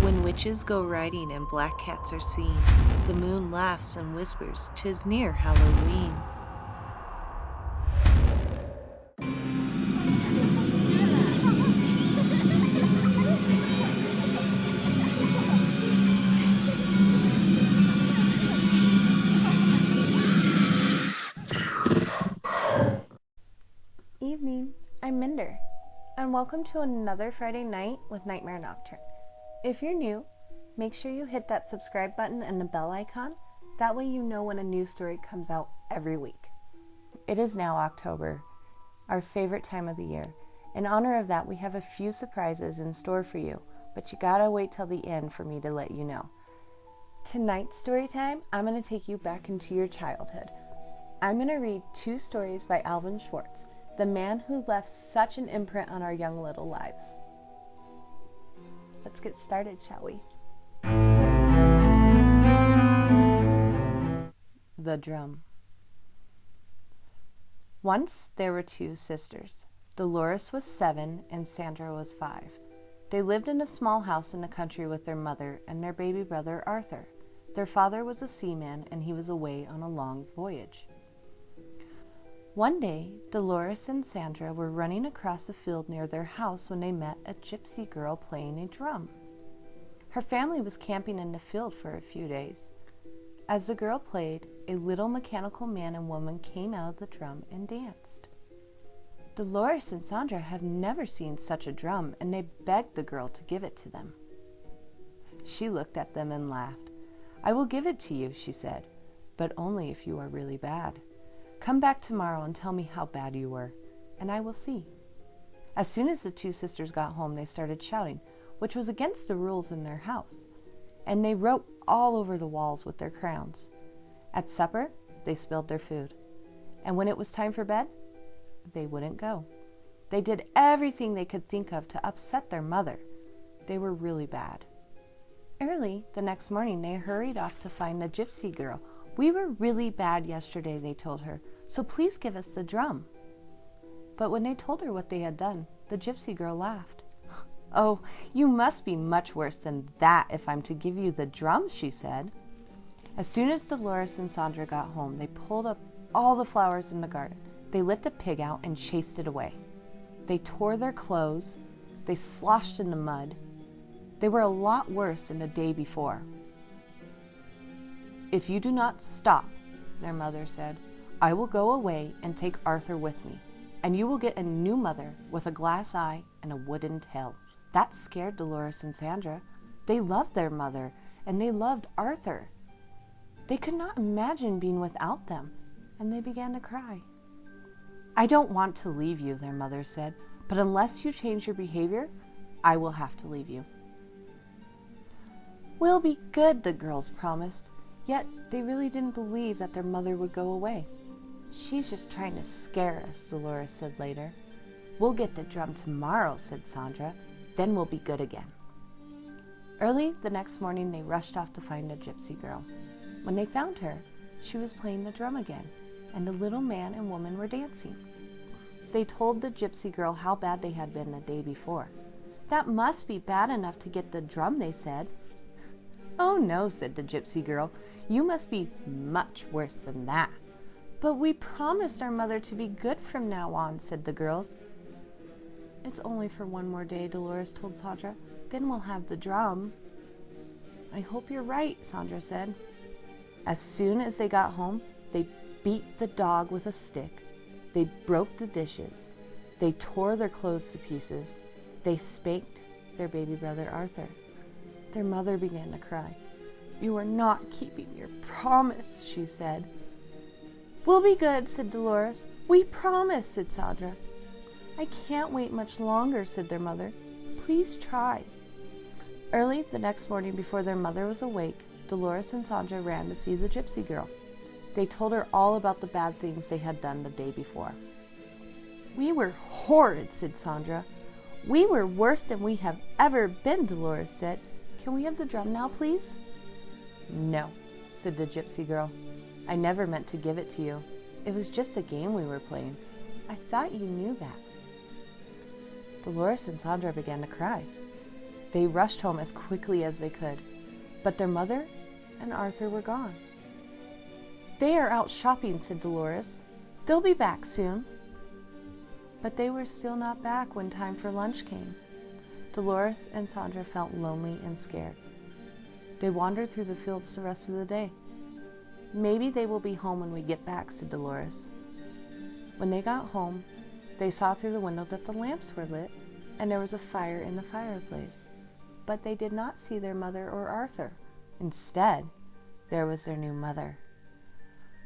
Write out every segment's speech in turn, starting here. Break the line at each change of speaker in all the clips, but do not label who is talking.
When witches go riding and black cats are seen, the moon laughs and whispers, "'Tis near Halloween."
Evening, I'm Minder, and welcome to another Friday night with Nightmare Nocturne. If you're new, make sure you hit that subscribe button and the bell icon. That way you know when a new story comes out every week. It is now October, our favorite time of the year. In honor of that, we have a few surprises in store for you, but you gotta wait till the end for me to let you know. Tonight's story time, I'm gonna take you back into your childhood. I'm gonna read 2 stories by Alvin Schwartz, the man who left such an imprint on our young little lives. Let's get started, shall we? The Drum. Once there were 2 sisters. Dolores was 7 and Sandra was 5. They lived in a small house in the country with their mother and their baby brother Arthur. Their father was a seaman and he was away on a long voyage. One day, Dolores and Sandra were running across a field near their house when they met a gypsy girl playing a drum. Her family was camping in the field for a few days. As the girl played, a little mechanical man and woman came out of the drum and danced. Dolores and Sandra had never seen such a drum, and they begged the girl to give it to them. She looked at them and laughed. "I will give it to you," she said, "but only if you are really bad. Come back tomorrow and tell me how bad you were, and I will see." As soon as the 2 sisters got home, they started shouting, which was against the rules in their house, and they wrote all over the walls with their crayons. At supper, they spilled their food, and when it was time for bed, they wouldn't go. They did everything they could think of to upset their mother. They were really bad. Early the next morning, they hurried off to find the gypsy girl. "We were really bad yesterday," they told her, "so please give us the drum." But when they told her what they had done, the gypsy girl laughed. "Oh, you must be much worse than that if I'm to give you the drum," she said. As soon as Dolores and Sandra got home, they pulled up all the flowers in the garden. They let the pig out and chased it away. They tore their clothes. They sloshed in the mud. They were a lot worse than the day before. "If you do not stop," their mother said, "I will go away and take Arthur with me, and you will get a new mother with a glass eye and a wooden tail." That scared Dolores and Sandra. They loved their mother, and they loved Arthur. They could not imagine being without them, and they began to cry. "I don't want to leave you," their mother said, "but unless you change your behavior, I will have to leave you." "We'll be good," the girls promised. Yet they really didn't believe that their mother would go away. "She's just trying to scare us," Dolores said later. "We'll get the drum tomorrow," said Sandra. "Then we'll be good again." Early the next morning, they rushed off to find the gypsy girl. When they found her, she was playing the drum again, and the little man and woman were dancing. They told the gypsy girl how bad they had been the day before. "That must be bad enough to get the drum," they said. "Oh no," said the gypsy girl. "You must be much worse than that." "But we promised our mother to be good from now on," said the girls. "It's only for one more day," Dolores told Sandra. "Then we'll have the drum." "I hope you're right," Sandra said. As soon as they got home, they beat the dog with a stick. They broke the dishes. They tore their clothes to pieces. They spanked their baby brother Arthur. Their mother began to cry. "You are not keeping your promise," she said. "We'll be good," said Dolores. "We promise," said Sandra. "I can't wait much longer," said their mother. "Please try." Early the next morning, before their mother was awake, Dolores and Sandra ran to see the gypsy girl. They told her all about the bad things they had done the day before. "We were horrid," said Sandra. "We were worse than we have ever been," Dolores said. "Can we have the drum now, please?" "No," said the gypsy girl. "I never meant to give it to you. It was just a game we were playing. I thought you knew that." Dolores and Sandra began to cry. They rushed home as quickly as they could, but their mother and Arthur were gone. "They are out shopping," said Dolores. "They'll be back soon." But they were still not back when time for lunch came. Dolores and Sandra felt lonely and scared. They wandered through the fields the rest of the day. "Maybe they will be home when we get back," said Dolores. When they got home, they saw through the window that the lamps were lit and there was a fire in the fireplace. But they did not see their mother or Arthur. Instead, there was their new mother,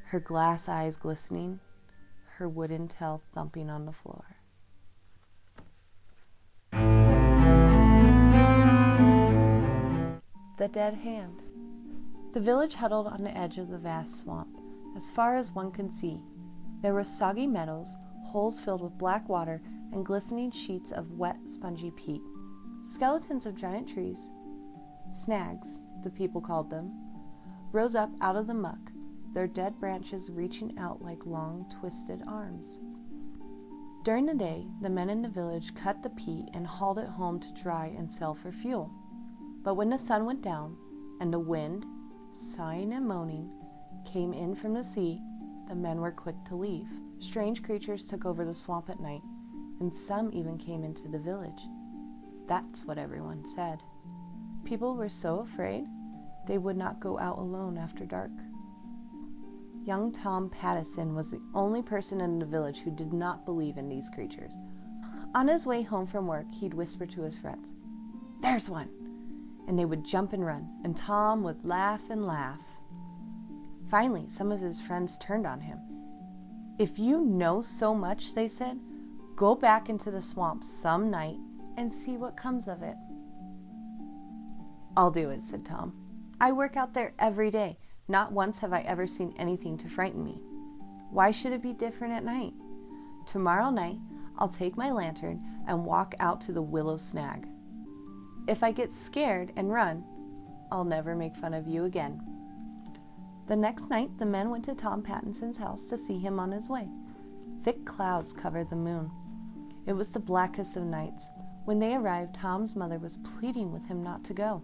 her glass eyes glistening, her wooden tail thumping on the floor. The Dead Hand. The village huddled on the edge of the vast swamp, as far as one could see. There were soggy meadows, holes filled with black water, and glistening sheets of wet, spongy peat. Skeletons of giant trees, snags, the people called them, rose up out of the muck, their dead branches reaching out like long, twisted arms. During the day, the men in the village cut the peat and hauled it home to dry and sell for fuel. But when the sun went down, and the wind, sighing and moaning, came in from the sea, the men were quick to leave. Strange creatures took over the swamp at night, and some even came into the village. That's what everyone said. People were so afraid, they would not go out alone after dark. Young Tom Pattison was the only person in the village who did not believe in these creatures. On his way home from work, he'd whisper to his friends, "There's one!" And they would jump and run, and Tom would laugh and laugh. Finally, some of his friends turned on him. "If you know so much," they said, "go back into the swamp some night and see what comes of it." "I'll do it," said Tom. "I work out there every day. Not once have I ever seen anything to frighten me. Why should it be different at night? Tomorrow night, I'll take my lantern and walk out to the willow snag. If I get scared and run, I'll never make fun of you again." The next night, the men went to Tom Pattinson's house to see him on his way. Thick clouds covered the moon. It was the blackest of nights. When they arrived, Tom's mother was pleading with him not to go.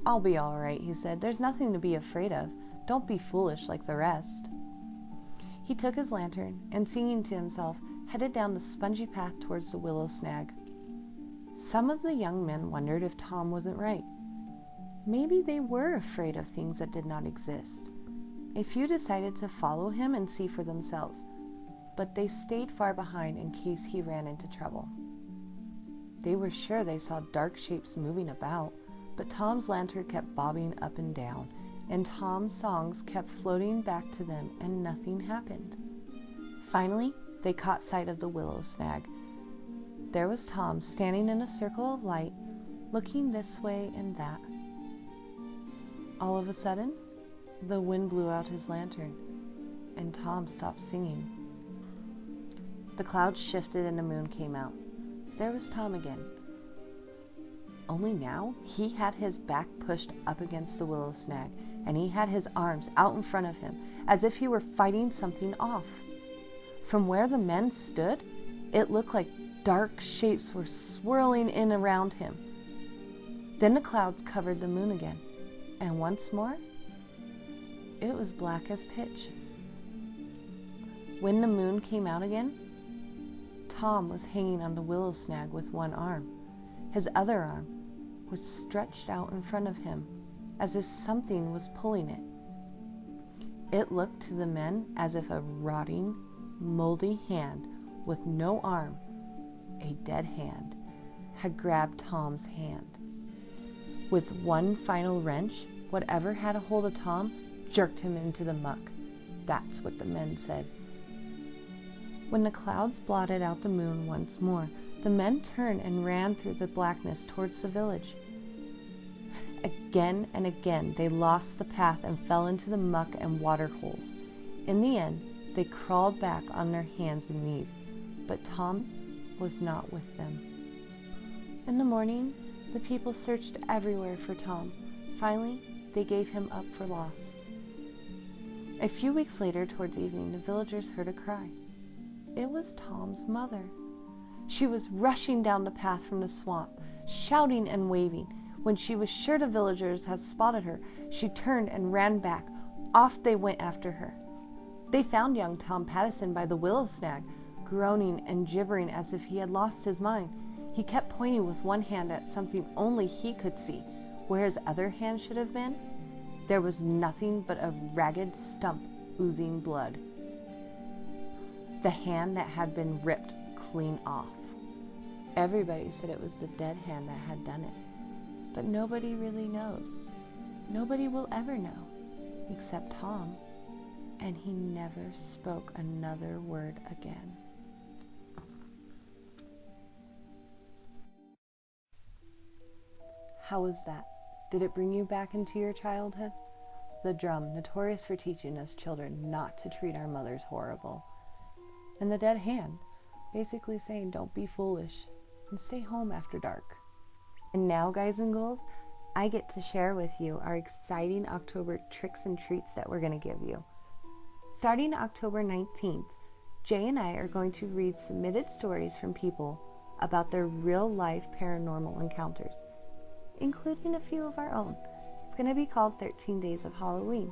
"I'll be all right," he said. "There's nothing to be afraid of. Don't be foolish like the rest." He took his lantern and, singing to himself, headed down the spongy path towards the willow snag. Some of the young men wondered if Tom wasn't right. Maybe they were afraid of things that did not exist. A few decided to follow him and see for themselves, but they stayed far behind in case he ran into trouble. They were sure they saw dark shapes moving about, but Tom's lantern kept bobbing up and down, and Tom's songs kept floating back to them, and nothing happened. Finally, they caught sight of the willow snag. There was Tom standing in a circle of light, looking this way and that. All of a sudden, the wind blew out his lantern, and Tom stopped singing. The clouds shifted and the moon came out. There was Tom again. Only now, he had his back pushed up against the willow snag, and he had his arms out in front of him, as if he were fighting something off. From where the men stood, it looked like dark shapes were swirling in around him. Then the clouds covered the moon again, and once more, it was black as pitch. When the moon came out again, Tom was hanging on the willow snag with one arm. His other arm was stretched out in front of him, as if something was pulling it. It looked to the men as if a rotting, moldy hand with no arm, a dead hand, had grabbed Tom's hand. With one final wrench, whatever had a hold of Tom jerked him into the muck. That's what the men said. When the clouds blotted out the moon once more, the men turned and ran through the blackness towards the village. Again and again, they lost the path and fell into the muck and water holes. In the end, they crawled back on their hands and knees, but Tom was not with them. In the morning, the people searched everywhere for Tom. Finally, they gave him up for lost. A few weeks later, towards evening, the villagers heard a cry. It was Tom's mother. She was rushing down the path from the swamp. shouting and waving. When she was sure the villagers had spotted her, she turned and ran back. Off they went after her. They found young Tom Pattison by the willow snag, groaning and gibbering as if he had lost his mind. He kept pointing with one hand at something only he could see. Where his other hand should have been, there was nothing but a ragged stump oozing blood. The hand that had been ripped clean off. Everybody said it was the dead hand that had done it. But nobody really knows. Nobody will ever know, except Tom. And he never spoke another word again. How was that? Did it bring you back into your childhood? The drum, notorious for teaching us children not to treat our mothers horrible. And the dead hand, basically saying don't be foolish and stay home after dark. And now, guys and ghouls, I get to share with you our exciting October tricks and treats that we're going to give you. Starting October 19th, Jay and I are going to read submitted stories from people about their real-life paranormal encounters, including a few of our own. It's going to be called 13 Days of Halloween.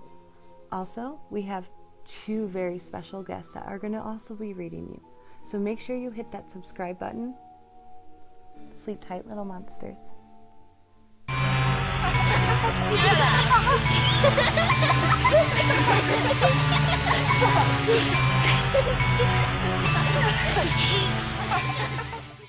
Also, we have 2 very special guests that are going to also be reading you. So make sure you hit that subscribe button. Sleep tight, little monsters.